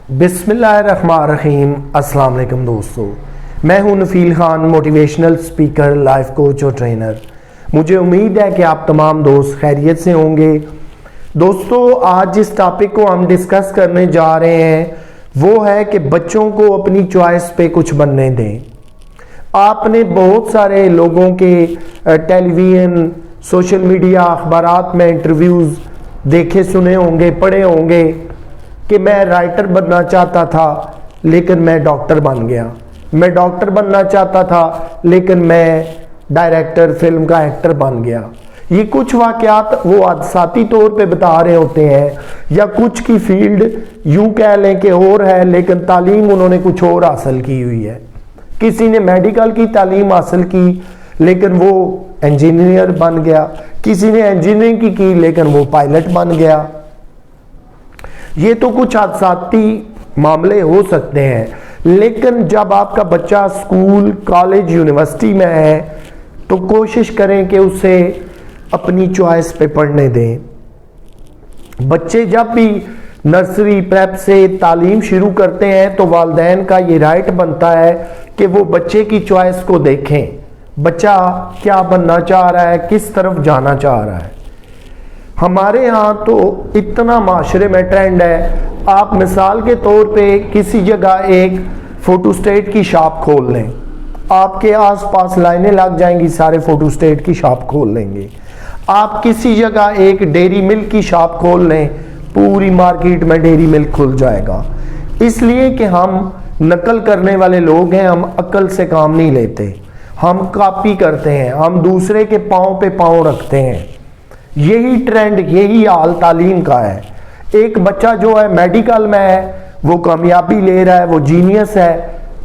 بسم اللہ الرحمن الرحیم۔ السلام علیکم دوستو، میں ہوں Nafeel Khan, motivational speaker, life coach اور ٹرینر۔ مجھے امید ہے کہ آپ تمام دوست خیریت سے ہوں گے۔ دوستو، آج جس ٹاپک کو ہم ڈسکس کرنے جا رہے ہیں وہ ہے کہ بچوں کو اپنی چوائس پہ کچھ بننے دیں۔ آپ نے بہت سارے لوگوں کے ٹیلی ویژن، سوشل میڈیا، اخبارات میں انٹرویوز دیکھے سنے ہوں گے، پڑھے ہوں گے کہ میں رائٹر بننا چاہتا تھا لیکن میں ڈاکٹر بن گیا، میں ڈاکٹر بننا چاہتا تھا لیکن میں ڈائریکٹر، فلم کا ایکٹر بن گیا۔ یہ کچھ واقعات وہ حادثاتی طور پہ بتا رہے ہوتے ہیں، یا کچھ کی فیلڈ یوں کہہ لیں کہ اور ہے لیکن تعلیم انہوں نے کچھ اور حاصل کی ہوئی ہے۔ کسی نے میڈیکل کی تعلیم حاصل کی لیکن وہ انجینئر بن گیا، کسی نے انجینئرنگ کی لیکن وہ پائلٹ بن گیا۔ یہ تو کچھ حادثاتی معاملے ہو سکتے ہیں، لیکن جب آپ کا بچہ اسکول، کالج، یونیورسٹی میں ہے تو کوشش کریں کہ اسے اپنی چوائس پہ پڑھنے دیں۔ بچے جب بھی نرسری، پریپ سے تعلیم شروع کرتے ہیں تو والدین کا یہ رائٹ بنتا ہے کہ وہ بچے کی چوائس کو دیکھیں، بچہ کیا بننا چاہ رہا ہے، کس طرف جانا چاہ رہا ہے۔ ہمارے ہاں تو اتنا معاشرے میں ٹرینڈ ہے، آپ مثال کے طور پہ کسی جگہ ایک فوٹو اسٹیٹ کی شاپ کھول لیں، آپ کے آس پاس لائنیں لگ جائیں گی، سارے فوٹو اسٹیٹ کی شاپ کھول لیں گے۔ آپ کسی جگہ ایک ڈیری ملک کی شاپ کھول لیں، پوری مارکیٹ میں ڈیری ملک کھل جائے گا۔ اس لیے کہ ہم نقل کرنے والے لوگ ہیں، ہم عقل سے کام نہیں لیتے، ہم کاپی کرتے ہیں، ہم دوسرے کے پاؤں پہ پاؤں رکھتے ہیں۔ یہی ٹرینڈ، یہی حال تعلیم کا ہے۔ ایک بچہ جو ہے میڈیکل میں ہے، وہ کامیابی لے رہا ہے، وہ جینیس ہے،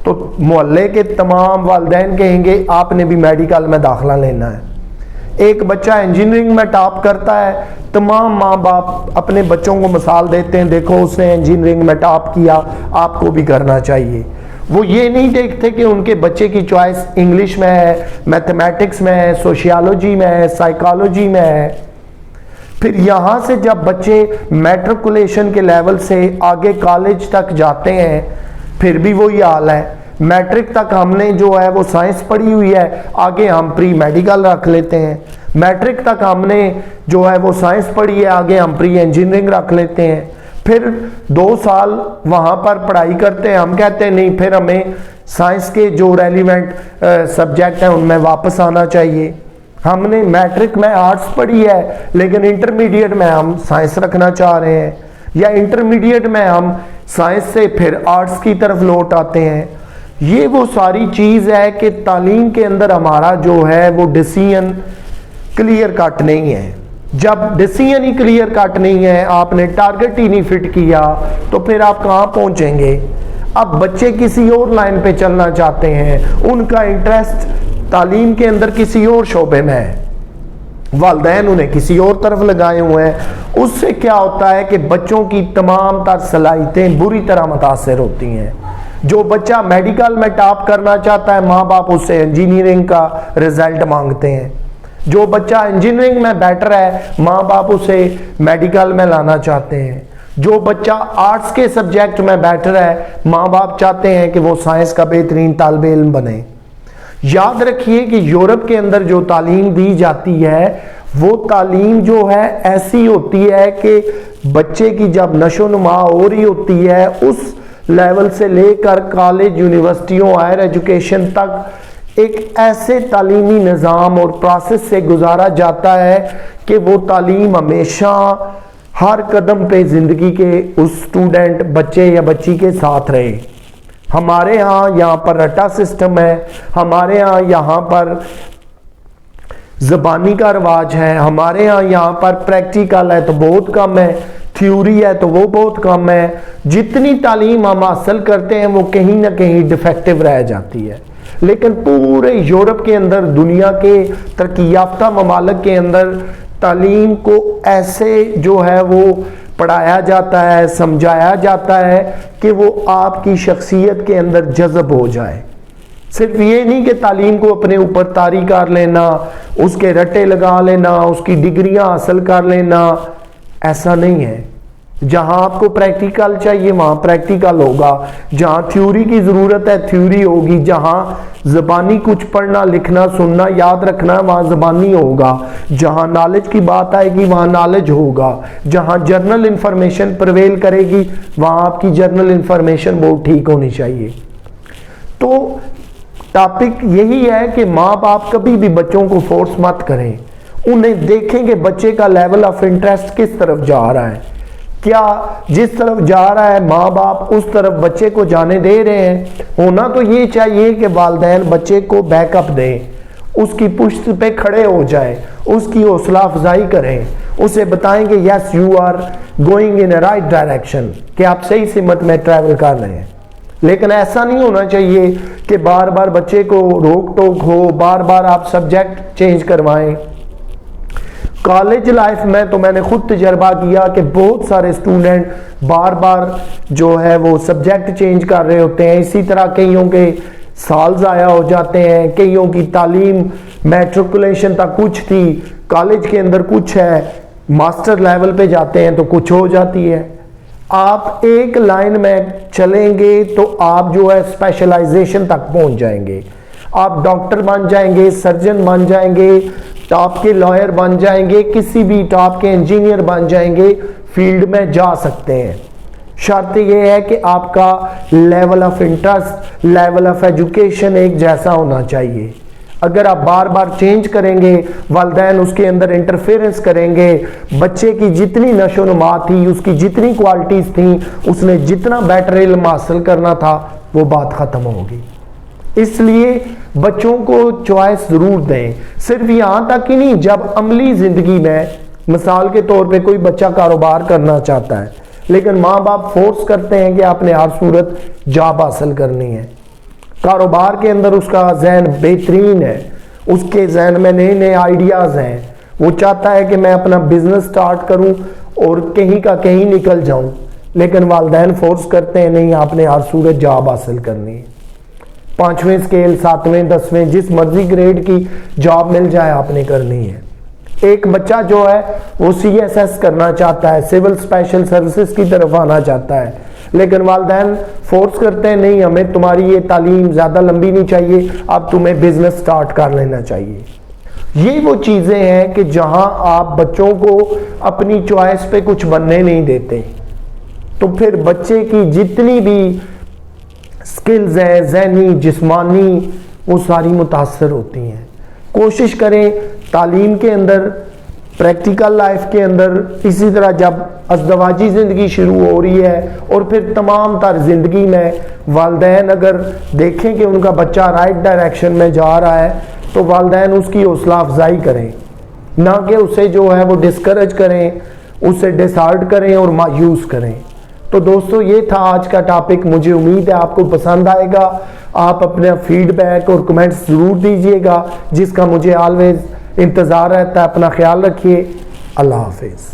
تو محلے کے تمام والدین کہیں گے آپ نے بھی میڈیکل میں داخلہ لینا ہے۔ ایک بچہ انجینئرنگ میں ٹاپ کرتا ہے، تمام ماں باپ اپنے بچوں کو مثال دیتے ہیں، دیکھو اس نے انجینئرنگ میں ٹاپ کیا، آپ کو بھی کرنا چاہیے۔ وہ یہ نہیں دیکھتے کہ ان کے بچے کی چوائس انگلش میں ہے، میتھمیٹکس میں ہے، سوشیالوجی میں ہے، سائیکالوجی میں ہے۔ پھر یہاں سے جب بچے میٹرکولیشن کے لیول سے آگے کالج تک جاتے ہیں، پھر بھی وہی حال ہے۔ میٹرک تک ہم نے جو ہے وہ سائنس پڑھی ہوئی ہے، آگے ہم پری میڈیکل رکھ لیتے ہیں۔ میٹرک تک ہم نے جو ہے وہ سائنس پڑھی ہے، آگے ہم پری انجینئرنگ رکھ لیتے ہیں۔ پھر 2 سال وہاں پر پڑھائی کرتے ہیں، ہم کہتے ہیں نہیں، پھر ہمیں سائنس کے جو ریلیونٹ سبجیکٹ ہیں ان میں واپس آنا چاہیے۔ ہم نے میٹرک میں آرٹس پڑھی ہے لیکن انٹرمیڈیٹ میں ہم سائنس رکھنا چاہ رہے ہیں، یا انٹرمیڈیٹ میں ہم سائنس سے پھر آرٹس کی طرف لوٹ آتے ہیں۔ یہ وہ ساری چیز ہے کہ تعلیم کے اندر ہمارا جو ہے وہ ڈیسیژن کلیئر کٹ نہیں ہے۔ جب ڈیسیژن ہی کلیئر کٹ نہیں ہے، آپ نے ٹارگٹ ہی نہیں فٹ کیا، تو پھر آپ کہاں پہنچیں گے؟ اب بچے کسی اور لائن پہ چلنا چاہتے ہیں، ان کا انٹرسٹ تعلیم کے اندر کسی اور شعبے میں ہے، والدین انہیں کسی اور طرف لگائے ہوئے ہیں۔ اس سے کیا ہوتا ہے کہ بچوں کی تمام تر صلاحیتیں بری طرح متاثر ہوتی ہیں۔ جو بچہ میڈیکل میں ٹاپ کرنا چاہتا ہے، ماں باپ اس سے انجینئرنگ کا رزلٹ مانگتے ہیں۔ جو بچہ انجینئرنگ میں بیٹر ہے، ماں باپ اسے میڈیکل میں لانا چاہتے ہیں۔ جو بچہ آرٹس کے سبجیکٹ میں بیٹر ہے، ماں باپ چاہتے ہیں کہ وہ سائنس کا بہترین طالب علم بنے۔ یاد رکھیے کہ یورپ کے اندر جو تعلیم دی جاتی ہے وہ تعلیم جو ہے ایسی ہوتی ہے کہ بچے کی جب نشو و نما ہو رہی ہوتی ہے، اس لیول سے لے کر کالج، یونیورسٹیوں، ہائر ایجوکیشن تک ایک ایسے تعلیمی نظام اور پروسیس سے گزارا جاتا ہے کہ وہ تعلیم ہمیشہ ہر قدم پہ زندگی کے اس اسٹوڈنٹ، بچے یا بچی کے ساتھ رہے۔ ہمارے ہاں یہاں پر رٹا سسٹم ہے، ہمارے ہاں یہاں پر زبانی کا رواج ہے، ہمارے ہاں یہاں پر پریکٹیکل ہے تو بہت کم ہے، تھیوری ہے تو وہ بہت کم ہے۔ جتنی تعلیم ہم حاصل کرتے ہیں وہ کہیں نہ کہیں ڈیفیکٹو رہ جاتی ہے۔ لیکن پورے یورپ کے اندر، دنیا کے ترقی یافتہ ممالک کے اندر تعلیم کو ایسے جو ہے وہ پڑھایا جاتا ہے، سمجھایا جاتا ہے کہ وہ آپ کی شخصیت کے اندر جذب ہو جائے۔ صرف یہ نہیں کہ تعلیم کو اپنے اوپر طاری کر لینا، اس کے رٹے لگا لینا، اس کی ڈگریاں حاصل کر لینا، ایسا نہیں ہے۔ جہاں آپ کو پریکٹیکل چاہیے وہاں پریکٹیکل ہوگا، جہاں تھیوری کی ضرورت ہے تھیوری ہوگی، جہاں زبانی کچھ پڑھنا لکھنا سننا یاد رکھنا وہاں زبانی ہوگا، جہاں نالج کی بات آئے گی وہاں نالج ہوگا، جہاں جرنل انفارمیشن پرویل کرے گی وہاں آپ کی جرنل انفارمیشن بہت ٹھیک ہونی چاہیے۔ تو ٹاپک یہی ہے کہ ماں باپ کبھی بھی بچوں کو فورس مت کریں، انہیں دیکھیں کہ بچے کا لیول آف انٹرسٹ کس طرف جا رہا ہے، کیا جس طرف جا رہا ہے ماں باپ اس طرف بچے کو جانے دے رہے ہیں۔ ہونا تو یہ چاہیے کہ والدین بچے کو بیک اپ دیں، اس کی پشت پہ کھڑے ہو جائیں، اس کی حوصلہ افزائی کریں، اسے بتائیں کہ yes you are going in a right direction, کہ آپ صحیح سمت میں ٹریول کر رہے ہیں۔ لیکن ایسا نہیں ہونا چاہیے کہ بار بار بچے کو روک ٹوک ہو، بار بار آپ سبجیکٹ چینج کروائیں۔ کالج لائف میں تو میں نے خود تجربہ کیا کہ بہت سارے اسٹوڈنٹ بار بار جو ہے وہ سبجیکٹ چینج کر رہے ہوتے ہیں، اسی طرح کئیوں کے سال ضائع ہو جاتے ہیں، کئیوں کی تعلیم میٹرکولیشن تک کچھ تھی، کالج کے اندر کچھ ہے، ماسٹر لیول پہ جاتے ہیں تو کچھ ہو جاتی ہے۔ آپ ایک لائن میں چلیں گے تو آپ جو ہے اسپیشلائزیشن تک پہنچ جائیں گے، آپ ڈاکٹر بن جائیں گے، سرجن بن جائیں گے، ٹاپ کے لائر بن جائیں گے، کسی بھی ٹاپ کے انجینئر بن جائیں گے، فیلڈ میں جا سکتے ہیں۔ شرط یہ ہے کہ آپ کا level of interest, level of education ایک جیسا ہونا چاہیے۔ اگر آپ بار بار چینج کریں گے، والدین اس کے اندر انٹرفیرنس کریں گے، بچے کی جتنی نشو و نما تھی، اس کی جتنی کوالٹیز تھیں، اس نے جتنا بیٹر علم حاصل کرنا تھا وہ بات ختم ہوگی۔ اس لیے بچوں کو چوائس ضرور دیں، صرف یہاں تک ہی نہیں، جب عملی زندگی میں مثال کے طور پہ کوئی بچہ کاروبار کرنا چاہتا ہے لیکن ماں باپ فورس کرتے ہیں کہ آپ نے ہر صورت جاب حاصل کرنی ہے، کاروبار کے اندر اس کا ذہن بہترین ہے، اس کے ذہن میں نئے نئے آئیڈیاز ہیں، وہ چاہتا ہے کہ میں اپنا بزنس سٹارٹ کروں اور کہیں کا کہیں نکل جاؤں، لیکن والدین فورس کرتے ہیں نہیں آپ نے ہر صورت جاب حاصل کرنی ہے، 5ویں اسکیل 7ویں 10ویں جس مرضی گریڈ کی جاب مل جائے آپ نے کرنی ہے۔ ایک بچہ جو ہے وہ CSS کرنا چاہتا ہے، سول اسپیشل سروسز کی طرف آنا چاہتا ہے، لیکن والدین فورس کرتے ہیں نہیں ہمیں تمہاری یہ تعلیم زیادہ لمبی نہیں چاہیے، اب تمہیں بزنس سٹارٹ کر لینا چاہیے۔ یہ وہ چیزیں ہیں کہ جہاں آپ بچوں کو اپنی چوائس پہ کچھ بننے نہیں دیتے، تو پھر بچے کی جتنی بھی سکلز ہیں ذہنی جسمانی وہ ساری متاثر ہوتی ہیں۔ کوشش کریں تعلیم کے اندر، پریکٹیکل لائف کے اندر، اسی طرح جب ازدواجی زندگی شروع ہو رہی ہے اور پھر تمام تر زندگی میں والدین اگر دیکھیں کہ ان کا بچہ رائٹ ڈائریکشن میں جا رہا ہے تو والدین اس کی حوصلہ افزائی کریں، نہ کہ اسے جو ہے وہ ڈسکریج کریں، اسے ڈسہارٹ کریں اور مایوس کریں۔ تو دوستو یہ تھا آج کا ٹاپک، مجھے امید ہے آپ کو پسند آئے گا، آپ اپنا فیڈ بیک اور کمنٹس ضرور دیجئے گا جس کا مجھے آلویز انتظار رہتا ہے۔ اپنا خیال رکھیے، اللہ حافظ۔